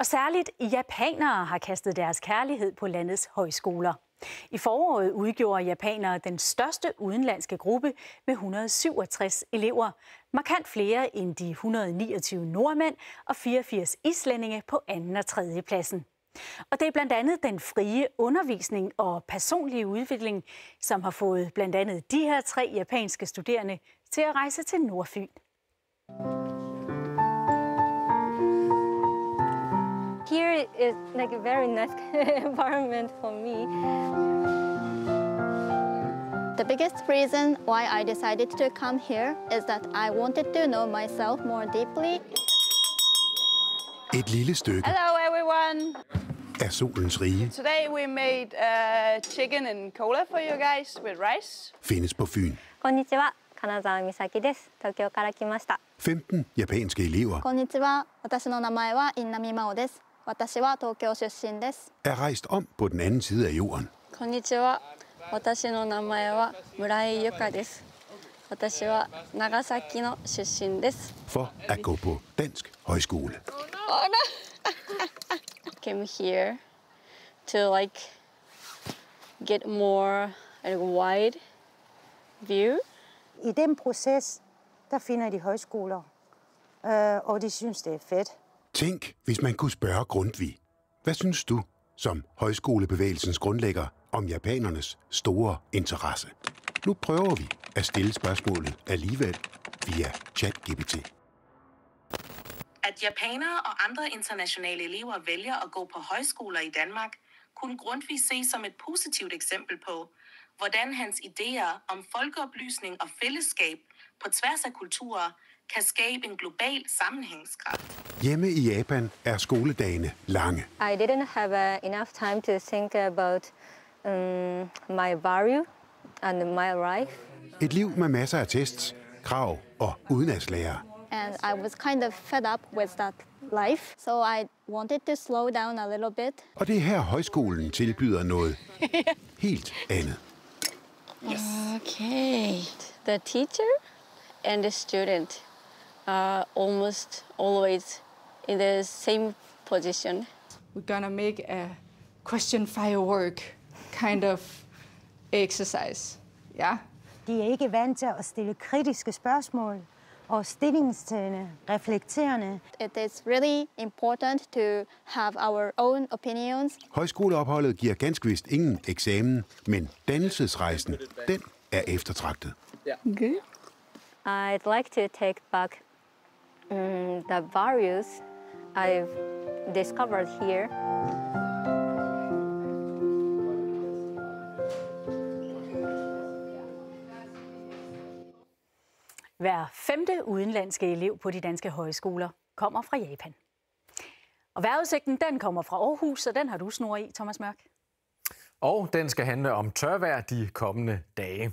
Og særligt japanere har kastet deres kærlighed på landets højskoler. I foråret udgjorde japanere den største udenlandske gruppe med 167 elever. Markant flere end de 129 nordmænd og 84 islændinge på anden og tredje pladsen. Og det er blandt andet den frie undervisning og personlige udvikling, som har fået blandt andet de her 3 japanske studerende til at rejse til Nordfyn. Here is like a very nice environment for me. The biggest reason why I decided to come here is that I wanted to know myself more deeply. Et lille stykke Hello everyone! af solens rige Today we made chicken and cola for you guys with rice. findes på Fyn. こんにちは、金沢美咲です。東京から来ました。 15 japanske elever こんにちは。私の名前は印南真央です。私は東京出身です。 er rejst om på den anden side af jorden. こんにちは。私の名前は村井由香です。私は長崎の出身です。 for at gå på dansk højskole. Came here to get more wide view. I den proces, der finder de højskoler, og de synes, det er fedt. Tænk, hvis man kunne spørge Grundtvig. Hvad synes du, som højskolebevægelsens grundlægger, om japanernes store interesse? Nu prøver vi at stille spørgsmålet alligevel via ChatGPT. At japanere og andre internationale elever vælger at gå på højskoler i Danmark, kunne Grundtvig se som et positivt eksempel på, hvordan hans idéer om folkeoplysning og fællesskab på tværs af kulturer kan skabe en global sammenhængskraft. Hjemme i Japan er skoledagene lange. I didn't have enough time to think about my value and my life. Et liv med masser af tests, krav og udenadslærer. And I was kind of fed up with that life, so I wanted to slow down a little bit. Og det er her højskolen tilbyder noget helt andet. Okay. The teacher and the student are almost always in the same position. We're gonna make a question firework kind of exercise. Yeah. De er ikke vant til at stille kritiske spørgsmål og stillingstagende, reflekterende. It is really important to have our own opinions. Højskoleopholdet giver ganske vist ingen eksamen, men dannelsesrejsen, den er eftertragtet. Good. I'd like to take back the values I've discovered here. Hver 5. udenlandske elev på de danske højskoler kommer fra Japan. Og vejrudsigten, den kommer fra Aarhus, og den har du snor i, Thomas Mørk. Og den skal handle om tørvejr de kommende dage.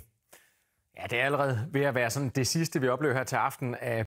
Ja, det er allerede ved at være sådan det sidste, vi oplever her til aften af